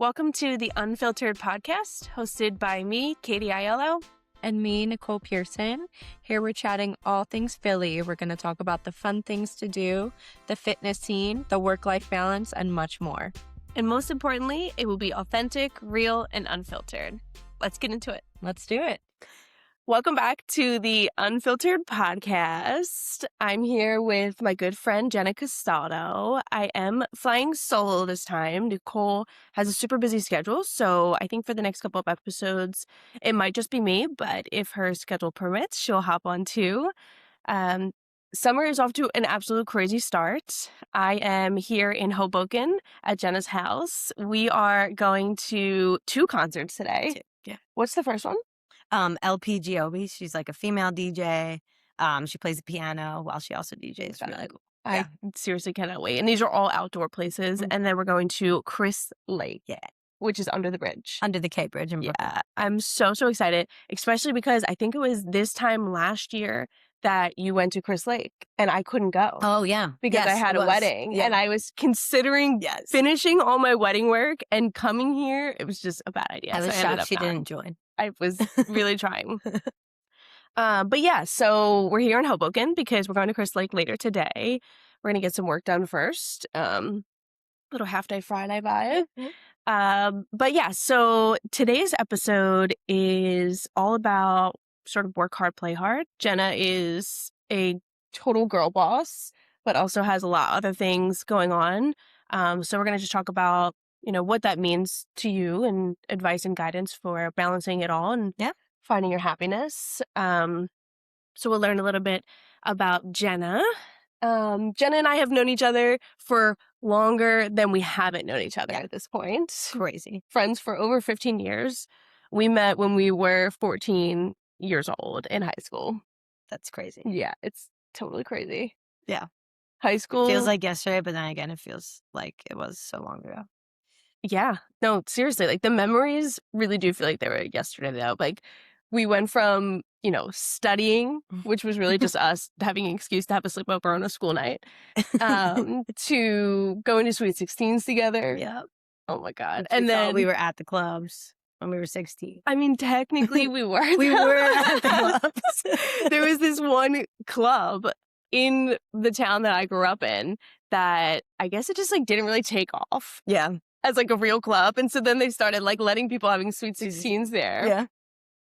Welcome to the Unfiltered podcast, hosted by me, Katie Aiello. And me, Nicole Pearson. Here we're chatting all things Philly. We're going to talk about the fun things to do, the fitness scene, the work-life balance, and much more. And most importantly, it will be authentic, real, and unfiltered. Let's get into it. Let's do it. Welcome back to the Unfiltered podcast. I'm here with my good friend, Jenna Castaldo. I am flying solo this time. Nicole has a super busy schedule, so I think for the next couple of episodes, it might just be me, but if her schedule permits, she'll hop on too. Summer is off to an absolute crazy start. I am here in Hoboken at Jenna's house. We are going to 2 concerts today. Yeah. What's the first one? LP Giobbi. She's like a female DJ. She plays the piano while she also DJs. It's really cool. I seriously cannot wait. And these are all outdoor places. Mm-hmm. And then we're going to Chris Lake, Yeah. which is under the bridge. Under the K Bridge in Brooklyn. Yeah, I'm so excited, especially because I think it was this time last year that you went to Chris Lake and I couldn't go. Oh, yeah. Because I had a wedding and I was considering finishing all my wedding work and coming here. It was just a bad idea. I was shocked she didn't join. I was really trying. But yeah, so we're here in Hoboken because we're going to Chris Lake later today. We're going to get some work done first. Little half-day Friday vibe. But yeah, so today's episode is all about sort of work hard, play hard. Jenna is a total girl boss, but also has a lot of other things going on. So we're going to just talk about, what that means to you and advice and guidance for balancing it all and finding your happiness. So we'll learn a little bit about Jenna. Jenna and I have known each other for longer than we haven't known each other at this point. Crazy. Friends for over 15 years. We met when we were 14 years old in high school. That's crazy. Yeah, it's totally crazy. Yeah. High school. Feels like yesterday, but then again, it feels like it was so long ago. Yeah. No, seriously, like the memories really do feel like they were yesterday though. Like we went from, studying, which was really just us having an excuse to have a sleepover on a school night, to going to Sweet 16s together. Yeah. Oh my God. And then we were at the clubs when we were 16. I mean, technically we were. We were at the clubs. There was this one club in the town that I grew up in that I guess it just like didn't really take off. Yeah. As like a real club. And so then they started like letting people having Sweet 16s there. Yeah.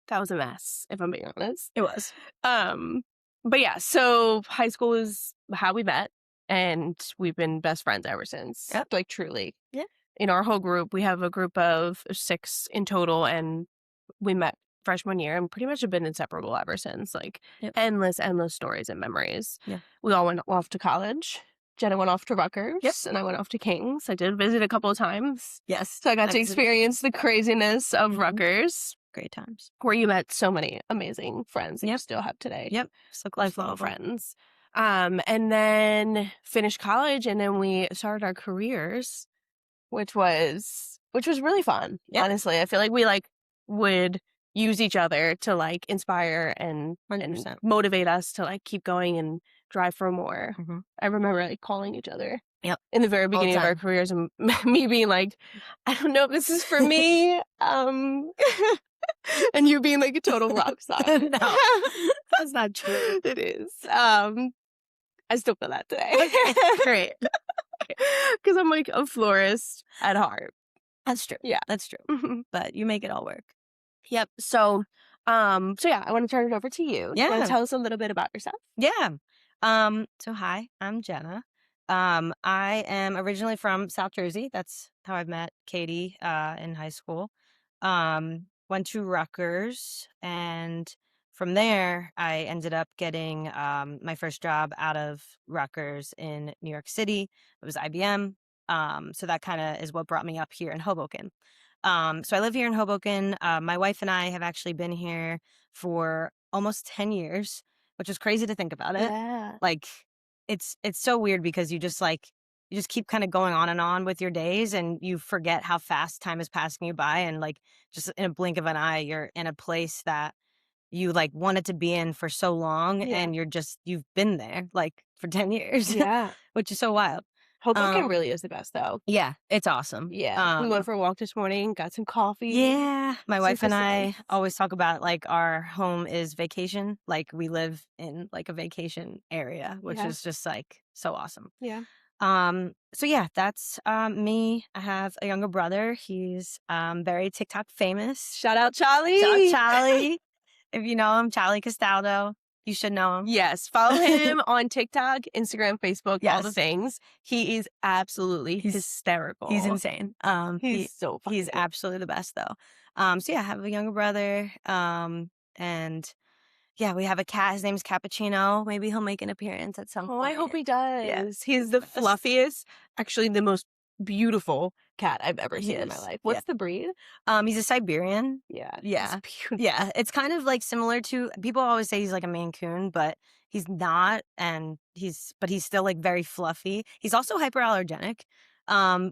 That was a mess, if I'm being honest. It was. But yeah, so high school is how we met and we've been best friends ever since. Yep. Like truly. Yeah. In our whole group, we have a group of 6 in total and we met freshman year and pretty much have been inseparable ever since. Like endless stories and memories. Yeah. We all went off to college. Jenna went off to Rutgers and I went off to King's. I did visit a couple of times. Yes. So I got to experience the craziness of Rutgers. Great times. Where you met so many amazing friends that you still have today. Yep. So lifelong friends. And then finished college and then we started our careers, which was really fun. Yep. Honestly, I feel like we would use each other to inspire and motivate us to keep going and drive for more. Mm-hmm. I remember calling each other. Yep. In the very beginning of our careers and me being like, I don't know if this is for me. And you being like a total rock star. No, that's not true. It is. I still feel that today. Okay, great. Because I'm like a florist at heart. That's true. Yeah. That's true. But you make it all work. Yep. So yeah, I want to turn it over to you. Yeah. You want to tell us a little bit about yourself? Yeah. So hi, I'm Jenna. I am originally from South Jersey. That's how I met Katie in high school. Went to Rutgers, and from there, I ended up getting my first job out of Rutgers in New York City. It was IBM. So that kind of is what brought me up here in Hoboken. So I live here in Hoboken. My wife and I have actually been here for almost 10 years, which is crazy to think about it. Yeah. It's so weird because you just keep kind of going on and on with your days and you forget how fast time is passing you by. And just in a blink of an eye, you're in a place that you wanted to be in for so long and you've been there for 10 years. Yeah. Which is so wild. Hoboken really is the best, though. Yeah, it's awesome. Yeah. We went for a walk this morning, got some coffee. Yeah, my wife Super and I nice. always talk about like our home is vacation. Like we live in like a vacation area, which Yeah. is just like so awesome. Yeah. So yeah, that's me. I have a younger brother. He's very TikTok famous. Shout out Charlie. Shout out Charlie. If you know him, Jenna Castaldo. You should know him. Yes. Follow him on TikTok, Instagram, Facebook, all the Yes. things. He is absolutely hysterical. He's insane. He's so funny. He's absolutely the best though. So yeah, I have a younger brother. And yeah, we have a cat. His name's Cappuccino. Maybe he'll make an appearance at some Oh, point. I hope he does. Yeah. He's the fluffiest, actually the most beautiful cat I've ever seen in my life. What's the breed? He's a Siberian. Yeah. Yeah. He's beautiful. Yeah. It's kind of like similar to, people always say he's like a Maine Coon, but he's not. And he's still like very fluffy. He's also hyperallergenic,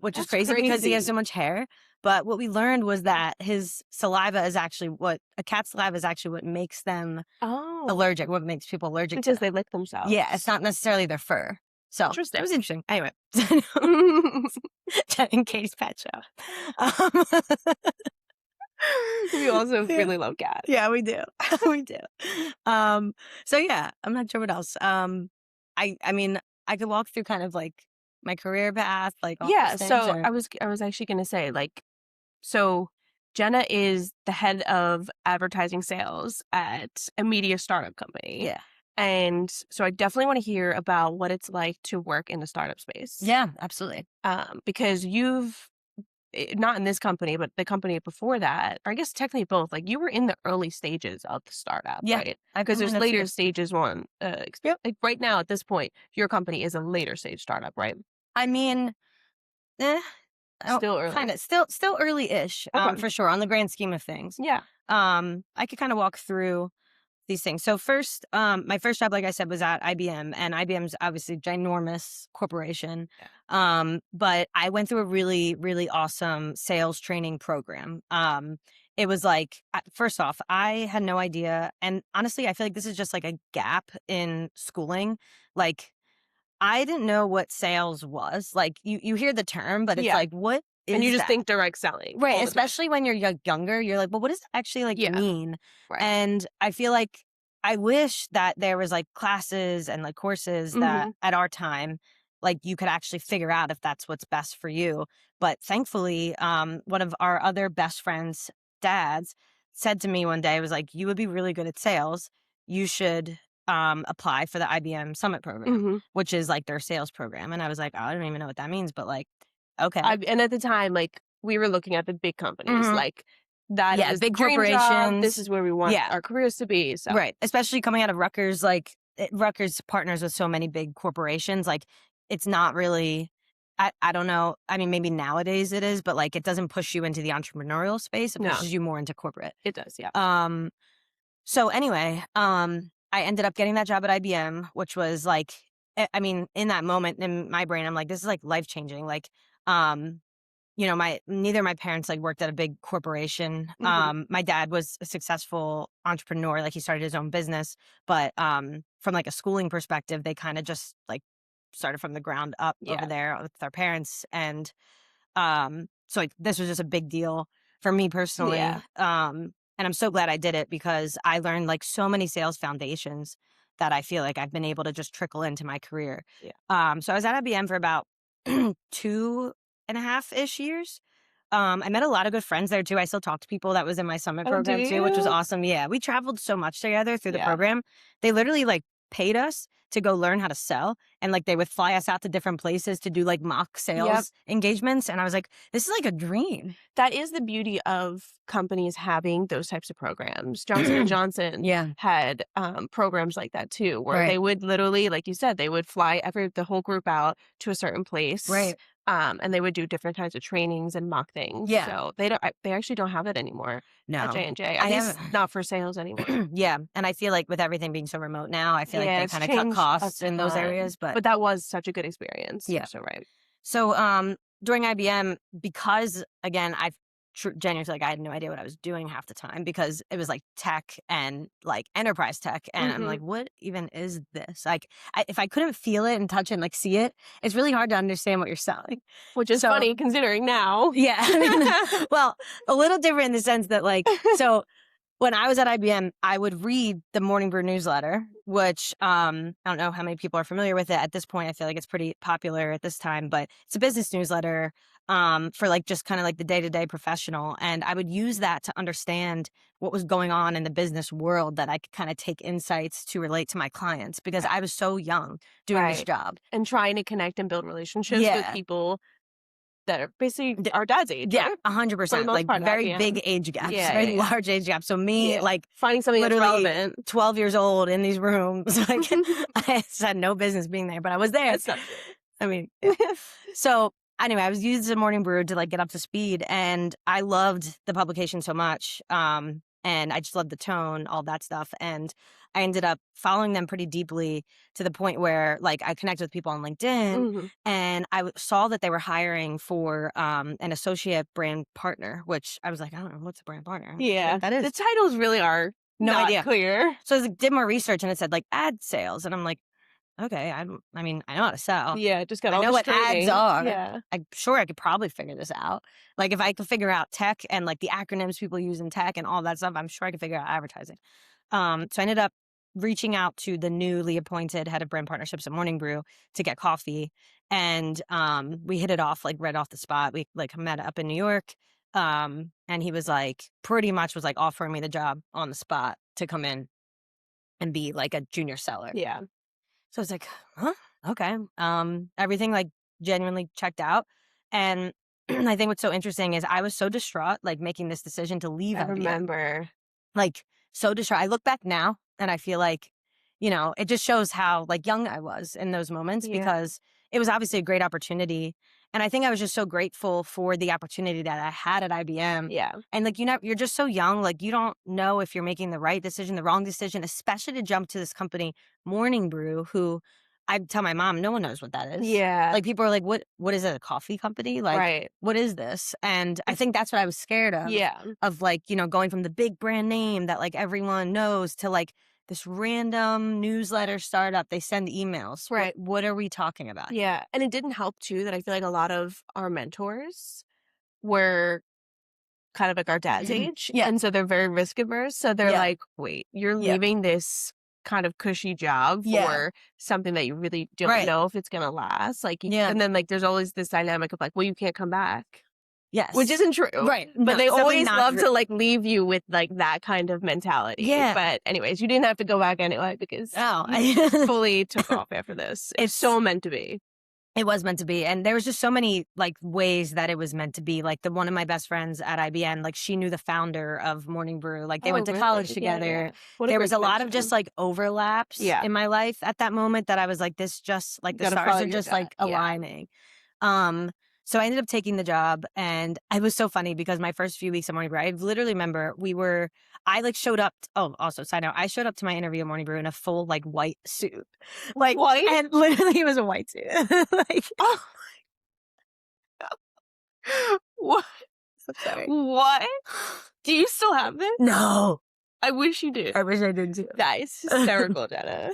which is crazy because he has so much hair. But what we learned was that his saliva is actually a cat's saliva is actually what makes them allergic, what makes people allergic because to they lick themselves. Yeah, it's not necessarily their fur. So Interesting. It was interesting. Anyway, and Katie's pet show. We also really love cats. Yeah, we do. We do. So yeah, I'm not sure what else. I mean, I could walk through kind of like my career path, like all those things, so or... I was actually gonna say, like, so Jenna is the head of advertising sales at a media startup company. Yeah. And so I definitely want to hear about what it's like to work in the startup space. Yeah, absolutely. Because you've, not in this company, but the company before that, or I guess technically both, like you were in the early stages of the startup, right? Because there's later stages one. Like right now at this point, your company is a later stage startup, right? I mean, still early. Kind of, still early-ish, for sure, on the grand scheme of things. Yeah. I could kind of walk through these things. So first, my first job, like I said, was at IBM, and IBM's obviously a ginormous corporation. Yeah. But I went through a really, really awesome sales training program. It was like, first off, I had no idea. And honestly, I feel like this is just like a gap in schooling. Like, I didn't know what sales was. Like, you hear the term, but it's like, what is and you just that? think direct selling. Right, especially when you're younger, you're like, well, what does it actually like mean? Right. And I feel like I wish that there was like classes and like courses that at our time, like you could actually figure out if that's what's best for you. But thankfully, one of our other best friends' dads said to me one day, was like, you would be really good at sales. You should apply for the IBM Summit program, which is like their sales program. And I was like, oh, I don't even know what that means, but like, okay. And at the time, like, we were looking at the big companies, like that is big dream corporations. job. This is where we want our careers to be. So. Right, especially coming out of Rutgers, like Rutgers partners with so many big corporations. Like, it's not really. I don't know. I mean, maybe nowadays it is, but like it doesn't push you into the entrepreneurial space. It pushes you more into corporate. It does, yeah. So anyway, I ended up getting that job at IBM, which was like, I mean, in that moment in my brain, I'm like, this is like life changing. Like, you know, neither of my parents like worked at a big corporation. My dad was a successful entrepreneur, like he started his own business, but from like a schooling perspective, they kind of just like started from the ground up over there with their parents. And so like this was just a big deal for me personally. And I'm so glad I did it because I learned like so many sales foundations that I feel like I've been able to just trickle into my career. So I was at IBM for about 2.5-ish years. I met a lot of good friends there too. I still talk to people that was in my summit program too, which was awesome. Yeah, we traveled so much together through the program. They literally like paid us to go learn how to sell, and like they would fly us out to different places to do like mock sales engagements. And I was like, this is like a dream. That is the beauty of companies having those types of programs. Johnson & Johnson had programs like that too, where they would literally, like you said, they would fly the whole group out to a certain place. Right. And they would do different types of trainings and mock things. Yeah. So they actually don't have it anymore. No. At J&J. At least not for sales anymore. Yeah. And I feel like with everything being so remote now, I feel like they kind of cut costs in those areas. But that was such a good experience. Yeah. So right. So during IBM, because again, genuinely like I had no idea what I was doing half the time because it was like tech and like enterprise tech. And I'm like, what even is this? Like, if I couldn't feel it and touch it and like see it, it's really hard to understand what you're selling. Which is funny considering now. Yeah. I mean, well, a little different in the sense that like, so when I was at IBM, I would read the Morning Brew newsletter, which I don't know how many people are familiar with it at this point. I feel like it's pretty popular at this time, but it's a business newsletter for like just kind of like the day-to-day professional. And I would use that to understand what was going on in the business world that I could kind of take insights to relate to my clients because I was so young doing this job. And trying to connect and build relationships with people that are basically our dad's age. Yeah, right? 100%. Like very big age gaps, very large age gaps. So me, like finding something that's relevant. 12 years old in these rooms, like I just had no business being there, but I was there. That's not true. I mean, so anyway, I was using the Morning Brew to like get up to speed, and I loved the publication so much. And I just loved the tone, all that stuff. And I ended up following them pretty deeply to the point where like I connected with people on LinkedIn and I saw that they were hiring for an associate brand partner, which I was like, I don't know, what's a brand partner? Yeah. That is. The titles really are not idea. Clear. So I like, did more research and it said like ad sales. And I'm like, okay, I know how to sell. Yeah, just got I all know the what ads are. Yeah. I'm sure I could probably figure this out. Like if I could figure out tech and like the acronyms people use in tech and all that stuff, I'm sure I could figure out advertising. So I ended up reaching out to the newly appointed head of brand partnerships at Morning Brew to get coffee. And we hit it off like right off the spot. We like met up in New York. And he was like, pretty much was like offering me the job on the spot to come in and be like a junior seller. Yeah. So I was like, huh? Okay. Everything like genuinely checked out. And I think what's so interesting is I was so distraught, like making this decision to leave. I IBM. remember. Like so distraught. I look back now and I feel like, you know, it just shows how like young I was in those moments because it was obviously a great opportunity. And I think I was just so grateful for the opportunity that I had at IBM. Yeah. And like, you're just so young. Like you don't know if you're making the right decision, the wrong decision, especially to jump to this company, Morning Brew, who I tell my mom, no one knows what that is. Yeah. Like people are like, what is it? A coffee company? Like, what is this? And I think that's what I was scared of. Yeah. Of like, you know, going from the big brand name that like everyone knows to like this random newsletter startup. They send emails. Right. What are we talking about? Yeah. And it didn't help too that I feel like a lot of our mentors were kind of like our dad's age. Yeah. And so they're very risk averse. So they're like, wait, you're leaving this kind of cushy job for something that you really don't know if it's going to last. Like, and then like there's always this dynamic of like, well, you can't come back. Yes. Which isn't true. Right. But they always love to like leave you with like that kind of mentality. Yeah. But anyways, you didn't have to go back anyway because you fully took off after this. It's so meant to be. It was meant to be. And there was just so many like ways that it was meant to be. Like one of my best friends at IBM, like she knew the founder of Morning Brew. Like they went to college together. There was a lot of just like overlaps in my life at that moment that I was like, this just like the stars are just like aligning. So I ended up taking the job and it was so funny because my first few weeks at Morning Brew, I literally remember I like showed up. Also side note, I showed up to my interview at Morning Brew in a full like white suit. Like white? And literally it was a white suit. Like, oh my God. What? I'm sorry. What? Do you still have this? No. I wish you did. I wish I did too. That is hysterical, Jenna.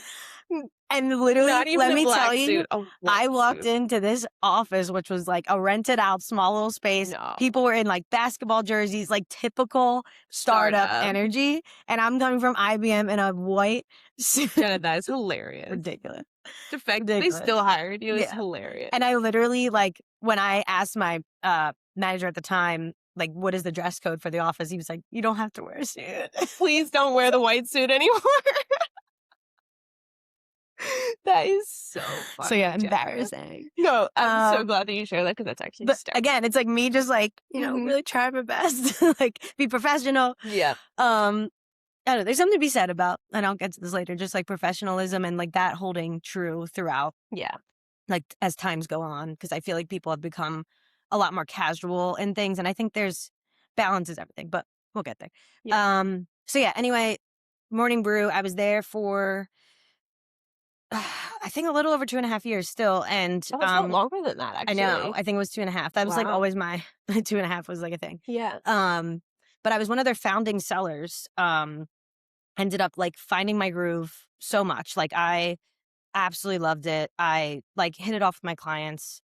And literally, let me tell you, I walked suit. into this office, which was like a rented out small little space. No. People were in like basketball jerseys, like typical startup energy. And I'm coming from IBM in a white suit. Jenna, that is hilarious. Ridiculous. The fact that they still hired you is hilarious. And I literally, like, when I asked my manager at the time, like, what is the dress code for the office? He was like, you don't have to wear a suit. Please don't wear the white suit anymore. That is so funny. So yeah, embarrassing. No, I'm so glad that you shared that because that's actually again, it's like me just like, you know, really trying my best. Like be professional. Yeah. I don't know, there's something to be said about, and I'll get to this later, just like professionalism and like that holding true throughout. Yeah. Like as times go on, because I feel like people have become a lot more casual in things. And I think there's balance is everything, but we'll get there. Yeah. So yeah, anyway, Morning Brew, I was there for I think a little over 2.5 years still. And Oh, it's not longer than that, I know. actually. I think it was 2.5. That was like Wow. always my 2.5 was like a thing. Yeah. But I was one of their founding sellers. Ended up like finding my groove so much. Like I absolutely loved it. I like hit it off with my clients,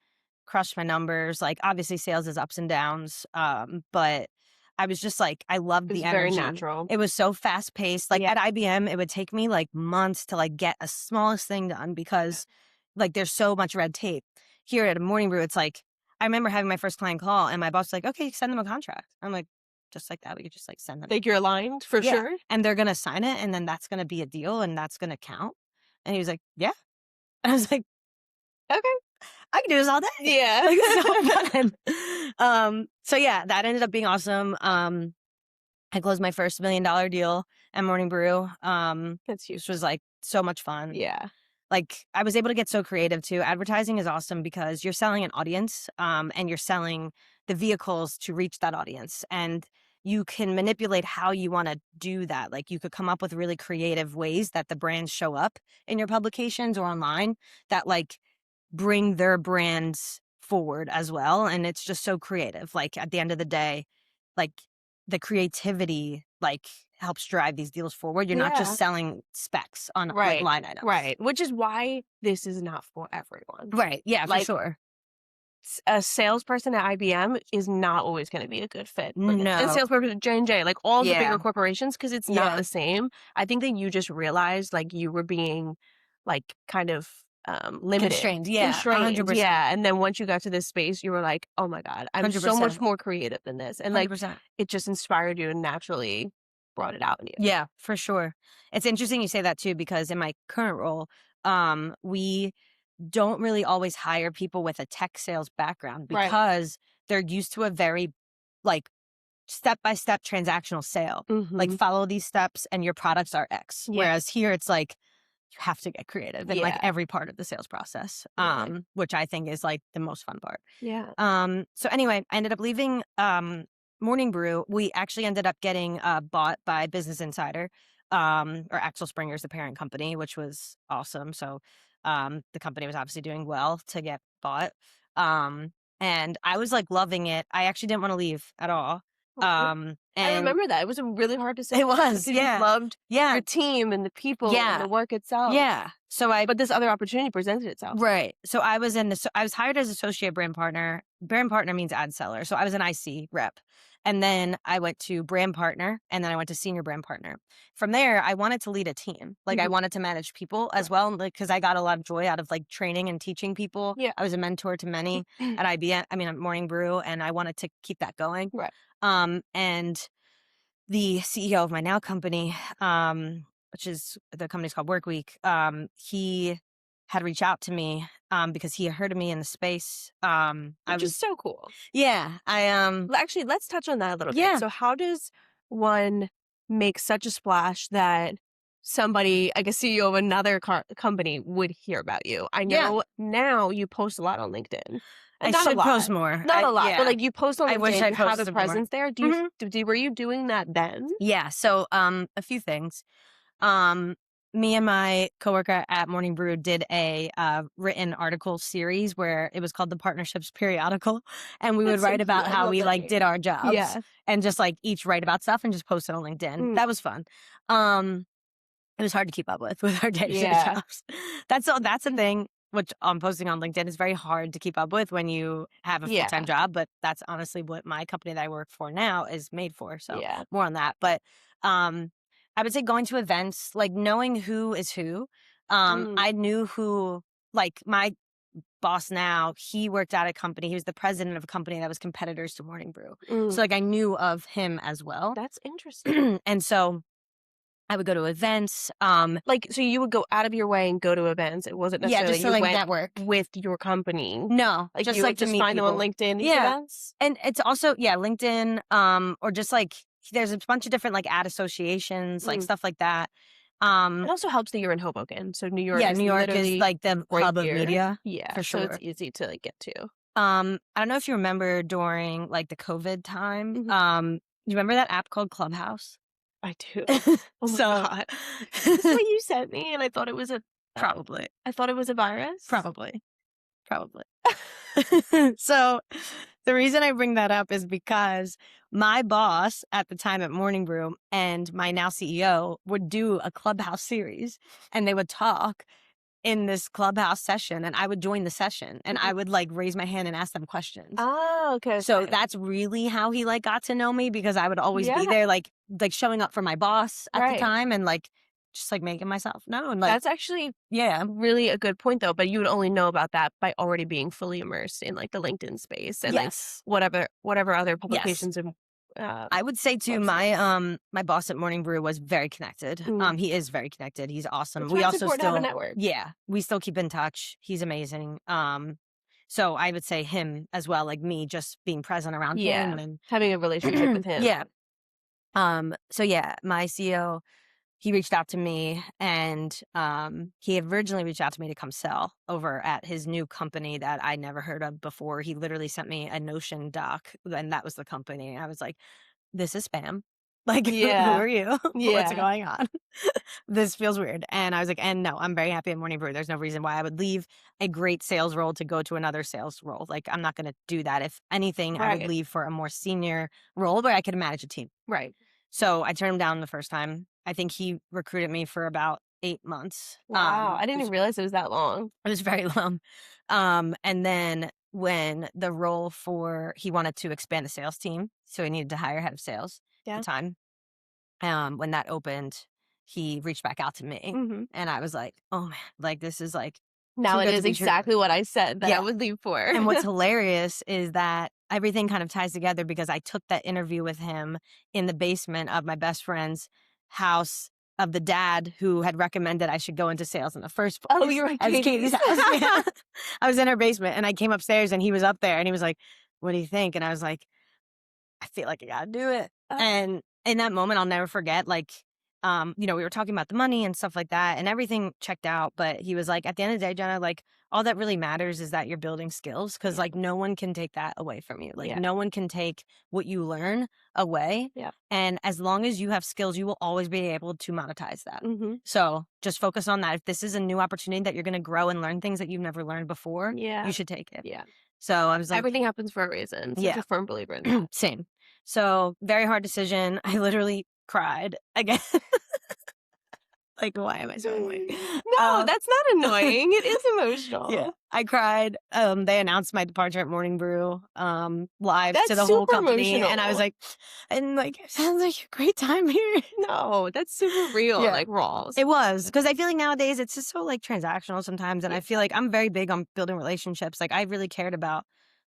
crushed my numbers. Like obviously sales is ups and downs. But I was just like, I loved It's the very energy. natural. It was so fast paced. Like Yeah. at IBM, it would take me like months to like get a smallest thing done because like there's so much red tape. Here at a Morning Brew, it's like I remember having my first client call and my boss was like, okay, send them a contract. I'm like, just like that, we could just like send them. Think you're aligned for Yeah. sure? And they're gonna sign it and then that's gonna be a deal and that's gonna count. And he was like, yeah. And I was like, Okay. I can do this all day. Yeah. Like it's so fun. So yeah, that ended up being awesome. I closed my first $1 million deal at Morning Brew. That's huge. Which was like so much fun. Yeah. Like I was able to get so creative too. Advertising is awesome because you're selling an audience, and you're selling the vehicles to reach that audience. And you can manipulate how you want to do that. Like you could come up with really creative ways that the brands show up in your publications or online that like bring their brands forward as well. And it's just so creative. Like at the end of the day, like the creativity like helps drive these deals forward. You're not Yeah. just selling specs on like Right. line items. Right. Which is why this is not for everyone. Right. Yeah, Like, for sure. A salesperson at IBM is not always going to be a good fit. Like, a No. salesperson at J&J, like all the Yeah. bigger corporations, because it's not Yeah. the same. I think that you just realized like you were being like kind of limited. Constrained. Yeah. Constrained. 100%. Yeah. And then once you got to this space, you were like, oh my God, I'm so much 100%. more creative than this. And like 100%. it just inspired you and naturally brought it out in you. Yeah, for sure. It's interesting you say that too, because in my current role, we don't really always hire people with a tech sales background Right. because they're used to a very like step-by-step transactional sale. Like Mhm. follow these steps and your products are X. Yeah. Whereas here it's like you have to get creative in like Yeah. every part of the sales process. Right. Which I think is like the most fun part. Yeah. So anyway, I ended up leaving Morning Brew. We actually ended up getting bought by Business Insider, or Axel Springer's the parent company, which was awesome. So the company was obviously doing well to get bought. And I was like loving it. I actually didn't want to leave at all. I And remember that. It was a really hard decision. it was, because you yeah. loved Yeah. your team and the people Yeah. and the work itself. Yeah. So But this other opportunity presented itself. right. So I was I was hired as associate brand partner. Brand partner means ad seller. So I was an IC rep. And then I went to brand partner and then I went to senior brand partner. From there, I wanted to lead a team. Like I Mhm. wanted to manage people as well. Like, cause I got a lot of joy out of like training and teaching people. Yeah. I was a mentor to many at IBM, at Morning Brew, and I wanted to keep that going. Right. And the CEO of my now company, which is the company's called Workweek, he had reached out to me because he had heard of me in the space. Which is so cool. Yeah, Well, actually, let's touch on that a little Yeah. bit. So how does one make such a splash that somebody, like a CEO of another company, would hear about you? I Yeah. know now you post a lot on LinkedIn. I Not a should lot. post more. Not a lot, yeah. but like you post on LinkedIn, I wish I you have a posted more. presence there. Do you were you doing that then? Yeah. So a few things. Me and my coworker at Morning Brew did a written article series where it was called the Partnerships Periodical, and we would That's so write about cute. I how love we that like name. did our jobs, Yeah. and just like each write about stuff and just post it on LinkedIn. Mm. That was fun. It was hard to keep up with our day-to-day Yeah. jobs. That's the thing. Which posting on LinkedIn is very hard to keep up with when you have a Yeah. full-time job, but that's honestly what my company that I work for now is made for. So Yeah. more on that. But I would say going to events, like knowing who is who. I knew who, like my boss now, he worked at a company. He was the president of a company that was competitors to Morning Brew. So like I knew of him as well. That's interesting. And so I would go to events. Like, so you would go out of your way and go to events. It wasn't Yeah, necessarily just to you like went network. with your company. No, Like just you like would to just meet find them on people. LinkedIn, these Yeah. events? And it's also, LinkedIn, or just like there's a bunch of different like ad associations, like stuff like that. It also helps that you're in Hoboken. So New York is New York is literally like the right hub of here. media. Yeah. for So sure. it's easy to like get to. I don't know if you remember during like the COVID time. You remember that app called Clubhouse? I do. Oh my So- God. This is what you sent me, and I thought it was a Probably. I thought it was a virus. Probably. So the reason I bring that up is because my boss at the time at Morning Brew and my now CEO would do a Clubhouse series, and they would talk in this Clubhouse session, and I would join the session, and I would like raise my hand and ask them questions. Oh, okay. So that's really how he like got to know me, because I would always be Yeah. there, like showing up for my boss at Right. the time, and like just like making myself known. Like, That's actually yeah, really a good point, though. But you would only know about that by already being fully immersed in like the LinkedIn space and like yes. whatever other publications and I would say too, websites. my boss at Morning Brew was very connected. Mm. He is very connected. He's awesome. It's We really also important to have a still, network. yeah, we still keep in touch. He's amazing. So I would say him as well, like me just being present around him and having a relationship with him. yeah. So yeah, my CEO, he reached out to me, and he originally reached out to me to come sell over at his new company that I never heard of before. He literally sent me a Notion doc, and that was the company. I was like, this is spam. Like, who Yeah. are you? What's Yeah. going on? This feels weird. And I was like, and no, I'm very happy at Morning Brew. There's no reason why I would leave a great sales role to go to another sales role. Like, I'm not going to do that. If anything, I would Right. leave for a more senior role where I could manage a team. Right. So I turned him down the first time. I think he recruited me for about 8 months. Wow. I didn't It even realize it was that long. was very long. And then when the role he wanted to expand the sales team, so he needed to hire a head of sales at the time. When that opened, he reached back out to me, and I was like, oh man, like this is like Now too it good to is be true. exactly what I said that I Yeah. would leave for. And what's hilarious is that everything kind of ties together, because I took that interview with him in the basement of my best friend's house, of the dad who had recommended I should go into sales in the first place. Oh, you were at As Katie's. Katie's house. Yeah. I was in her basement, and I came upstairs, and he was up there, and he was like, what do you think? And I was like, I feel like I gotta do it. And in that moment, I'll never forget, like, we were talking about the money and stuff like that, and everything checked out. But he was like, at the end of the day, Jenna, like, all that really matters is that you're building skills, because like no one can take that away from you. Like no one can take what you learn away. Yeah. And as long as you have skills, you will always be able to monetize that. So just focus on that. If this is a new opportunity that you're going to grow and learn things that you've never learned before, you should take it. Yeah. So I was like, Everything happens for a reason. Such a firm believer in that. same. So very hard decision. I literally cried again. Like, why am I so annoying? No, that's not annoying. It is emotional. Yeah, I cried. They announced my departure at Morning Brew live That's to the whole super company, and I was emotional. like, it sounds like a great time here. No, that's super real, Yeah. like raw. It was, because I feel like nowadays it's just so like transactional sometimes, and I feel like I'm very big on building relationships. Like I really cared about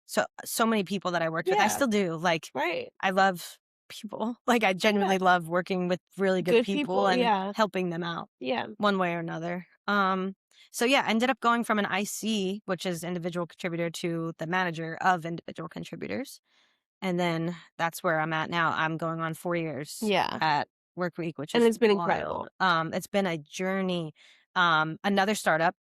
so many people that I worked with. I Yeah. still do. Like Right. I love people. Like I genuinely love working with really good people and yeah. helping them out Yeah. one way or another. So yeah, I ended up going from an IC, which is individual contributor, to the manager of individual contributors. And then that's where I'm at now. I'm going on 4 years Yeah. at Workweek, which And is it's been wild. incredible. It's been a journey. Another startup.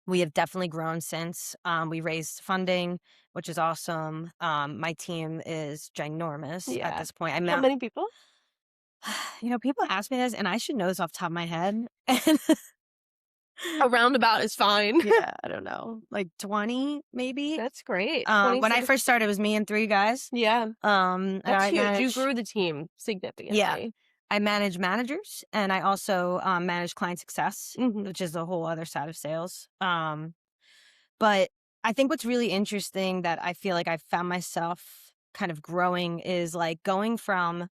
We have definitely grown since. We raised funding, which is awesome. My team is ginormous at this point. How many people? People ask me this, and I should know this off the top of my head. A roundabout is fine. Yeah, I don't know, like 20 maybe. That's great. When I first started, it was me and 3 guys. Yeah. And That's I huge. You grew the team significantly. I manage managers, and I also manage client success, which is a whole other side of sales. But I think what's really interesting that I feel like I found myself kind of growing is like going from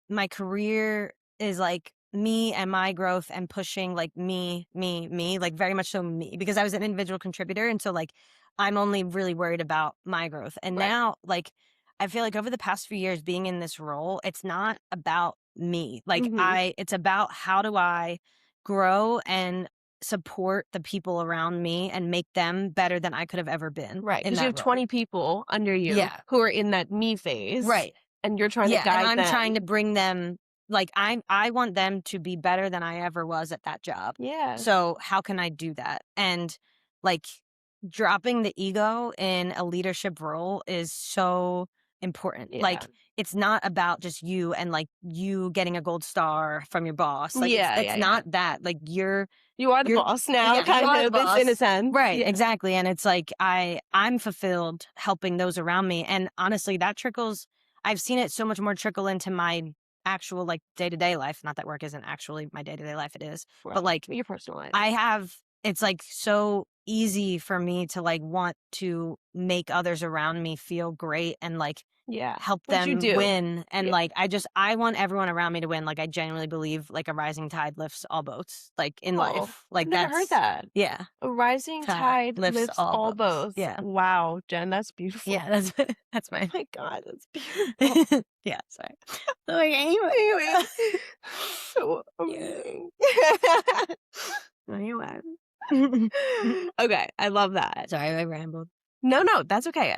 my career is like me and my growth and pushing like me, like very much so me, because I was an individual contributor. And so like, I'm only really worried about my growth. And now like, I feel like over the past few years being in this role, it's not about me. Like it's about how do I grow and support the people around me and make them better than I could have ever been. Right. in Because that you have role. 20 people under you who are in that me phase. Right. And you're trying to guide and I'm them. trying to bring them, like I want them to be better than I ever was at that job. Yeah. So how can I do that? And like dropping the ego in a leadership role is so important. Yeah. Like, it's not about just you and like you getting a gold star from your boss. Like, it's not that. Like, You are the you're boss now, yeah, you kind are the of, it's in a boss. sense. Right, Yeah. exactly. And it's like I'm fulfilled helping those around me. And honestly, that trickles. I've seen it so much more trickle into my actual like day-to-day life. Not that work isn't actually my day-to-day life, it is. Right. But like Your personal life. it's like so easy for me to like want to make others around me feel great and like Yeah. help Which you them do. win. And Yeah. like I want everyone around me to win. Like, I genuinely believe like a rising tide lifts all boats, like in life. Like, I've never heard that's that. yeah. A rising tide lifts all boats. Yeah. Wow, Jen, that's beautiful. Yeah, that's Oh my my God, that's beautiful. yeah, sorry. So, like, anyway. So Yeah. amazing. Anyway. Okay, I love that. Sorry, I rambled. No, that's okay.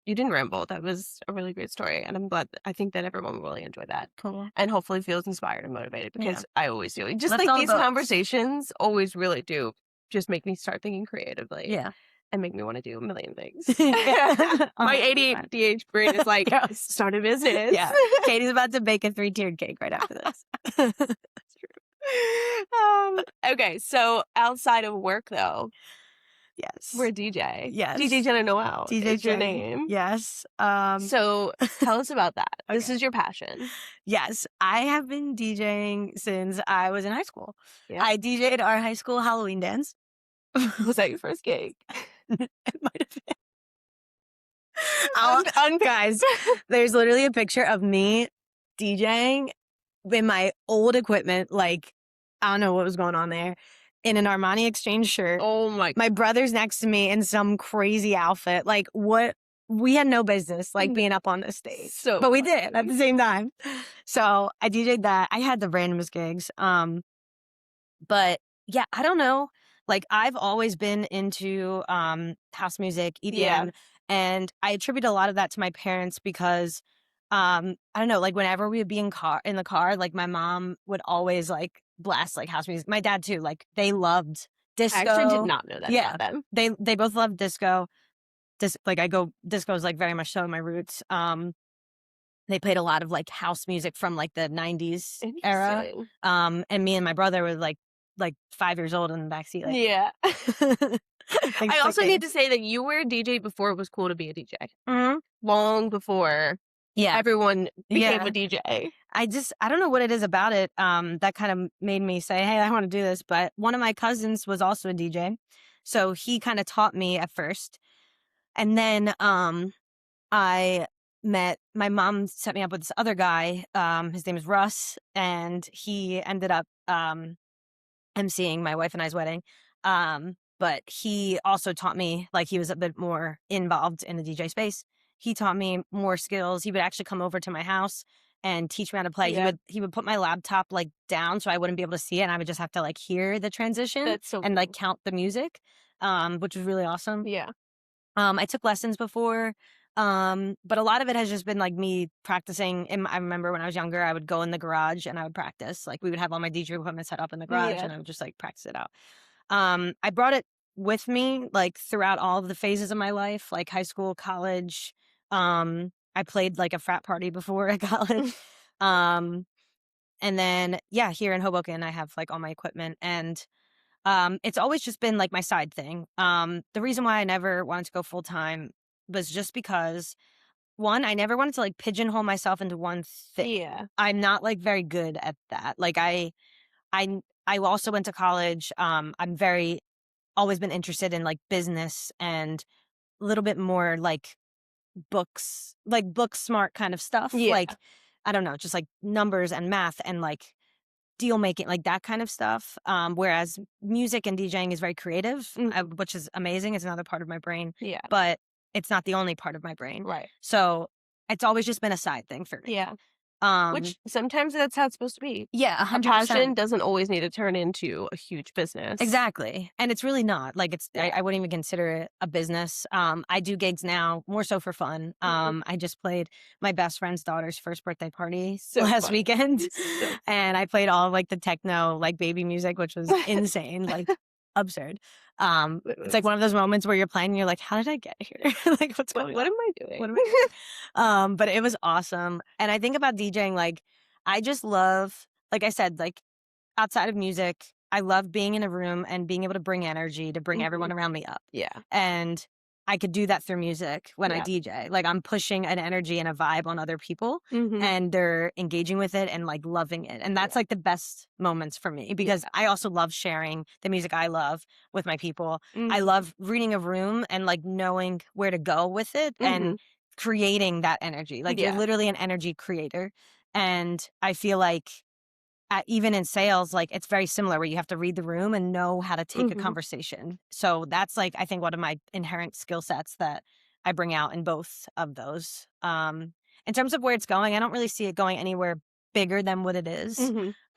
You didn't ramble. That was a really great story, and I'm glad. I think that everyone will really enjoy that, Cool. and hopefully feels inspired and motivated because I always do. Just Lift like all the these boats. conversations always really do just make me start thinking creatively. Yeah. And make me want to do a million things. Yeah. My ADHD brain is like, start a business. Yeah. Katie's about to bake a 3-tiered cake right after this. That's true. Okay, so outside of work though, Yes. we're DJ. Yes. DJ Jenna Noel DJ is your Jenny. name. Yes. So tell us about that. This Okay. is your passion. Yes. I have been DJing since I was in high school. Yeah. I DJ'd our high school Halloween dance. Was that your first gig? It might have been. Guys, there's literally a picture of me DJing in my old equipment. Like, I don't know what was going on there. In an Armani Exchange shirt. Oh my! My brother's next to me in some crazy outfit. Like, what? We had no business like being up on the stage, but we did at the same time. So I DJ'd that. I had the randomest gigs. But yeah, I don't know. Like, I've always been into house music, EDM, and I attribute a lot of that to my parents because I don't know, like whenever we would be in the car, like my mom would always like blast like house music. My dad too, like they loved disco. I actually did not know that about them. They both loved disco. Disco is like very much so my roots. They played a lot of like house music from like the 90s era. And me and my brother were like 5 years old in the backseat. Like, yeah. like, I also need to say that you were a DJ before it was cool to be a DJ. Mm-hmm. Long before everyone became a DJ. I don't know what it is about it that kind of made me say, hey, I want to do this. But one of my cousins was also a DJ. So he kind of taught me at first. And then my mom set me up with this other guy. His name is Russ. And he ended up emceeing my wife and I's wedding. But he also taught me, like, he was a bit more involved in the DJ space. He taught me more skills. He would actually come over to my house and teach me how to play. He would put my laptop like down so I wouldn't be able to see it, and I would just have to like hear the transition and like count the music, which was really awesome. Yeah. I took lessons before, but a lot of it has just been like me practicing. I remember when I was younger, I would go in the garage and I would practice. Like, we would have all my DJ equipment set up in the garage and I would just like practice it out. I brought it with me like throughout all of the phases of my life, like high school, college. I played like a frat party before at college. And then, here in Hoboken, I have like all my equipment, and it's always just been like my side thing. The reason why I never wanted to go full time was just because, one, I never wanted to like pigeonhole myself into one thing. Yeah. I'm not like very good at that. Like, I also went to college. I'm always been interested in like business and a little bit more like books, like book smart kind of stuff. Yeah. Like, I don't know, just like numbers and math and like deal making, like that kind of stuff. Whereas music and DJing is very creative, which is amazing. It's another part of my brain. Yeah. But it's not the only part of my brain. Right. So it's always just been a side thing for me. Yeah. Which sometimes that's how it's supposed to be. Yeah, 100%. A passion doesn't always need to turn into a huge business. Exactly. And it's really not. Like, I wouldn't even consider it a business. I do gigs now more so for fun. I just played my best friend's daughter's first birthday party last weekend. And I played all of like the techno, like baby music, which was insane. Like, absurd. It's like one of those moments where you're playing and you're like, how did I get here? Like, what's going What on? am I doing? What am I doing? But it was awesome. And I think about DJing, like, I just love, like I said, like, outside of music, I love being in a room and being able to bring energy to bring everyone around me up. Yeah. And I could do that through music when I Yeah. DJ. Like, I'm pushing an energy and a vibe on other people, and they're engaging with it and like loving it. And that's like the best moments for me, because I also love sharing the music I love with my people. I love reading a room and like knowing where to go with it and creating that energy. Like, you're literally an energy creator. And I feel like even in sales, like, it's very similar, where you have to read the room and know how to take a conversation. So that's like, I think, one of my inherent skill sets that I bring out in both of those. In terms of where it's going, I don't really see it going anywhere bigger than what it is.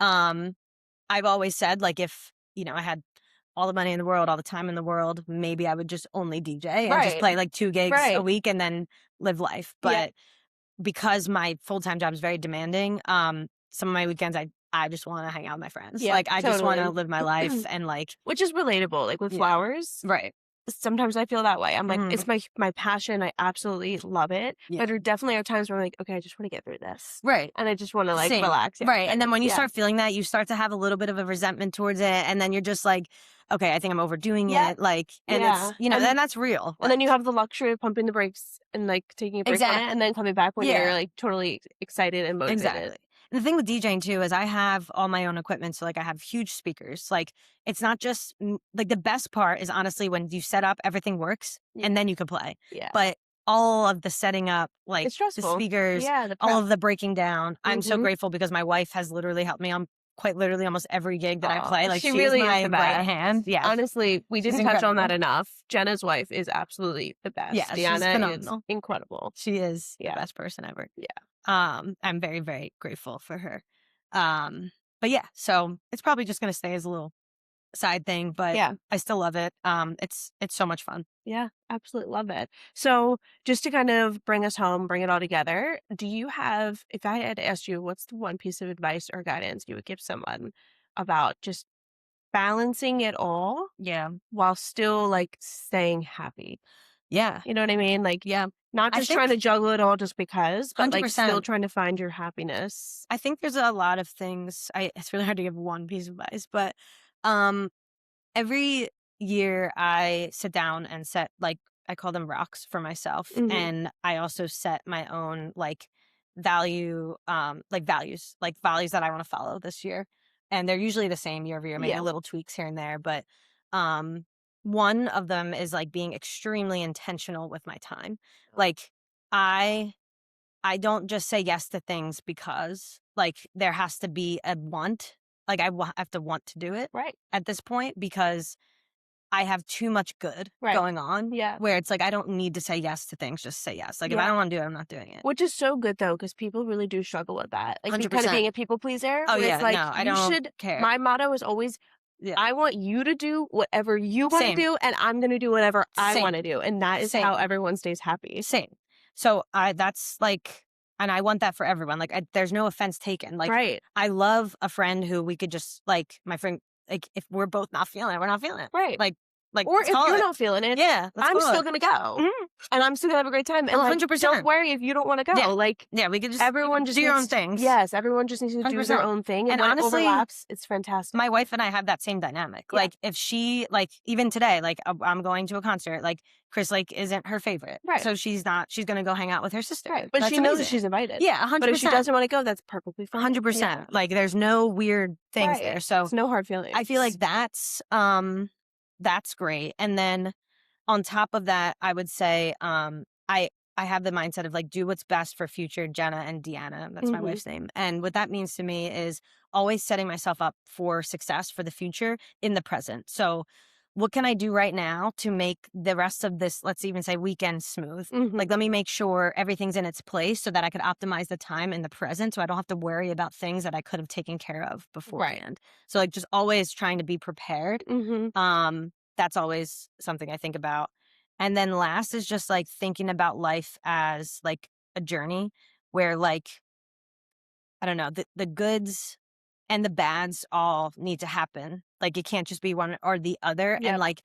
I've always said, like, if, I had all the money in the world, all the time in the world, maybe I would just only DJ and just play like 2 gigs a week and then live life. But because my full-time job is very demanding, some of my weekends I just want to hang out with my friends. Yeah, like, I just want to totally. live my life and like, Which is relatable, like with flowers. right. Sometimes I feel that way. I'm like, it's my passion. I absolutely love it. But there definitely are times where I'm like, okay, I just want to get through this. Right. And I just want to like Same. relax. Right. And then when you start feeling that, you start to have a little bit of a resentment towards it. And then you're just like, okay, I think I'm overdoing it. Like, and it's, and that's real. And then you have the luxury of pumping the brakes and like taking a break on it and then coming back when you're like totally excited and motivated. Exactly. And the thing with DJing too is I have all my own equipment. So like, I have huge speakers. Like, it's not just like, the best part is honestly when you set up, everything works and then you can play. Yeah. But all of the setting up, like It's stressful. the speakers, all of the breaking down. I'm so grateful, because my wife has literally helped me on quite literally almost every gig that I play. Like, she she really is my is the best. right hand. Yeah. Honestly, we She's didn't touch on that incredible. enough. Jenna's wife is absolutely the best. Yeah, she's Deanna is phenomenal. incredible. She is the best person ever. Yeah. I'm very, very grateful for her. But yeah, so it's probably just gonna stay as a little side thing, but I still love it. It's so much fun. Yeah, absolutely love it. So just to kind of bring us home, bring it all together, do you have, if I had asked you, what's the one piece of advice or guidance you would give someone about just balancing it all while still like staying happy? Yeah. You know what I mean? Like, not I just trying to juggle it all just because, but like 100%. still trying to find your happiness. I think there's a lot of things. It's really hard to give one piece of advice, but every year I sit down and set, like, I call them rocks for myself, and I also set my own like values that I want to follow this year, and they're usually the same year over year, maybe little tweaks here and there, but one of them is like being extremely intentional with my time. Like, I don't just say yes to things because, like, there has to be a want. Like, I have to want to do it at this point, because I have too much good going on. Yeah. Where it's like, I don't need to say yes to things, just say yes. Like, if I don't want to do it, I'm not doing it. Which is so good though, because people really do struggle with that. Like, you're kind of 100%. being a people pleaser. Oh where yeah, it's like, no, I don't care. My motto is always, I want you to do whatever you want to do, and I'm going to do whatever I want to do. And that is how everyone stays happy. Same. So that's like, and I want that for everyone. Like, there's no offense taken. Like, I love a friend who we could just, like, my friend, like, if we're both not feeling it, we're not feeling it. Right. Like, or if you're not feeling it, I'm still going to go. And I'm still going to have a great time. And 100%. Like, don't worry if you don't want to go. Yeah. Like, we could just, everyone just do your needs own things. Yes, everyone just needs to do their 100%. own thing. And when honestly, it overlaps, it's fantastic. My wife and I have that same dynamic. Like, if she, like, even today, like, I'm going to a concert, like, Chris Lake isn't her favorite. Right. So she's going to go hang out with her sister. Right. But she knows that she's invited. Yeah, 100%. But if she doesn't want to go, that's perfectly fine. 100%. Yeah. Like, there's no weird things there. So it's no hard feelings. I feel like that's great. And then on top of that, I would say, I have the mindset of like, do what's best for future Jenna and Deanna. That's my wife's name. And what that means to me is always setting myself up for success for the future in the present. So what can I do right now to make the rest of this, let's even say, weekend smooth? Like, let me make sure everything's in its place so that I could optimize the time in the present, so I don't have to worry about things that I could have taken care of beforehand. So like, just always trying to be prepared. That's always something I think about. And then last is just like thinking about life as like a journey where, like, I don't know, the goods and the bads all need to happen. Like, it can't just be one or the other. Yep. And like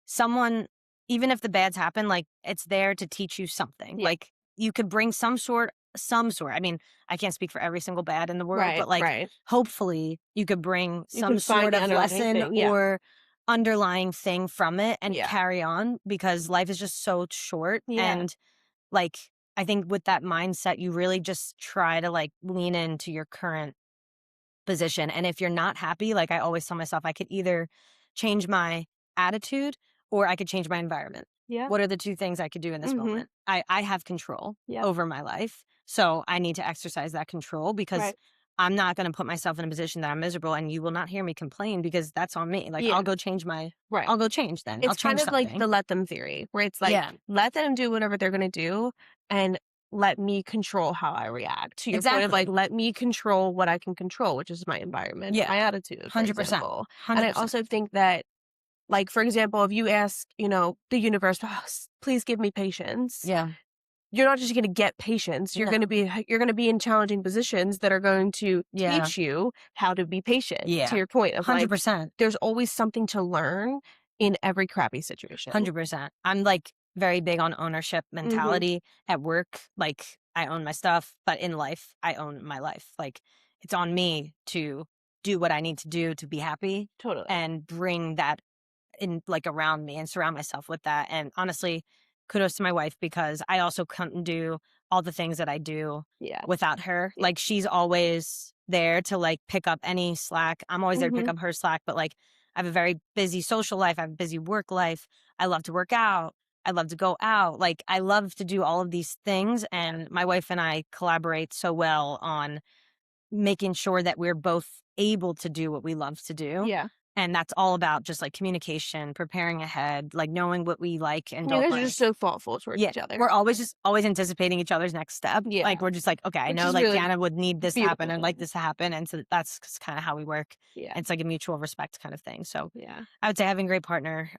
someone, even if the bads happen, like it's there to teach you something. Yep. Like you could bring some sort. I mean, I can't speak for every single bad in the world, Right, but like right. hopefully you could bring You some can find sort the of underlying lesson thing, yeah. or underlying thing from it and Yeah. carry on, because life is just so short. Yeah. And like, I think with that mindset, you really just try to like lean into your current position. And if you're not happy, like I always tell myself, I could either change my attitude or I could change my environment. Yeah. What are the two things I could do in this Mhm. moment? I have control Yep. over my life. So I need to exercise that control, because Right. I'm not going to put myself in a position that I'm miserable, and you will not hear me complain, because that's on me. Like Yeah. I'll go change my, Right. I'll go change then. I'll It's kind change of like something. the let them theory, where it's like, Yeah. let them do whatever they're going to do and let me control how I react. To your point of like, Exactly. let me control what I can control, which is my environment, Yeah. my attitude, for 100%. example. And I 100%. also think that, like, for example, if you ask, you know, the universe, "Oh, please give me patience," Yeah. you're not just going to get patience. You're No. going to be in challenging positions that are going to Yeah. teach you how to be patient. Yeah. To your point of like, 100%. there's always something to learn in every crappy situation. 100%. I'm like very big on ownership Mm-hmm. mentality at work. Like I own my stuff, but in life, I own my life. Like it's on me to do what I need to do to be happy Totally. and bring that in like around me and surround myself with that. And honestly, kudos to my wife, because I also couldn't do all the things that I do Yeah. without her. Yeah. Like she's always there to like pick up any slack. I'm always there to pick Mhm. up her slack, but like I have a very busy social life. I have a busy work life. I love to work out. I love to go out. Like I love to do all of these things. And my wife and I collaborate so well on making sure that we're both able to do what we love to do. Yeah. And that's all about just like communication, preparing ahead, like knowing what we like and You don't guys are like. just so thoughtful towards Yeah, each other. we're always anticipating each other's next step. Yeah. Like we're just like, okay, I Which know is like really Deanna would need this to happen and like beautiful. this to happen. And so that's kind of how we work. Yeah. It's like a mutual respect kind of thing. So Yeah. I would say having a great partner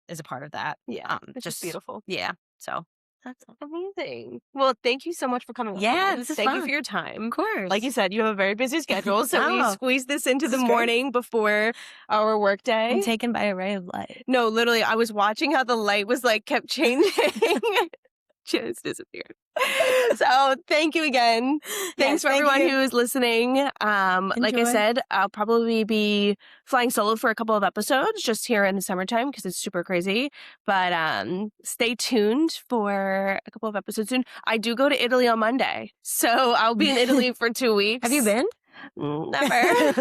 is a part of that. Yeah. It's just beautiful. Yeah. So that's Amazing. Well, thank you so much for coming on. Yeah, guys. this is Thank you fun. for your time. Of course. Like you said, you have a very busy schedule, so we No, squeezed this into this the is great. morning before our work day. I'm taken by a ray of light. No, literally, I was watching how the light was like kept changing. Just disappeared. So thank you again. Thanks for thank everyone you. who is listening. Like I Enjoy. said, I'll probably be flying solo for a couple of episodes just here in the summertime because it's super crazy. But stay tuned for a couple of episodes soon. I do go to Italy on Monday, so I'll be in Italy for 2 weeks. Have you been? Never.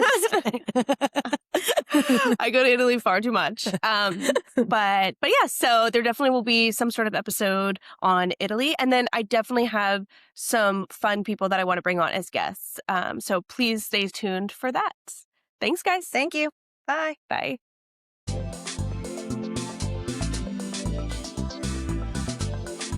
I go to Italy far too much. But yeah, so there definitely will be some sort of episode on Italy. And then I definitely have some fun people that I want to bring on as guests. So please stay tuned for that. Thanks, guys. Thank you. Bye. Bye.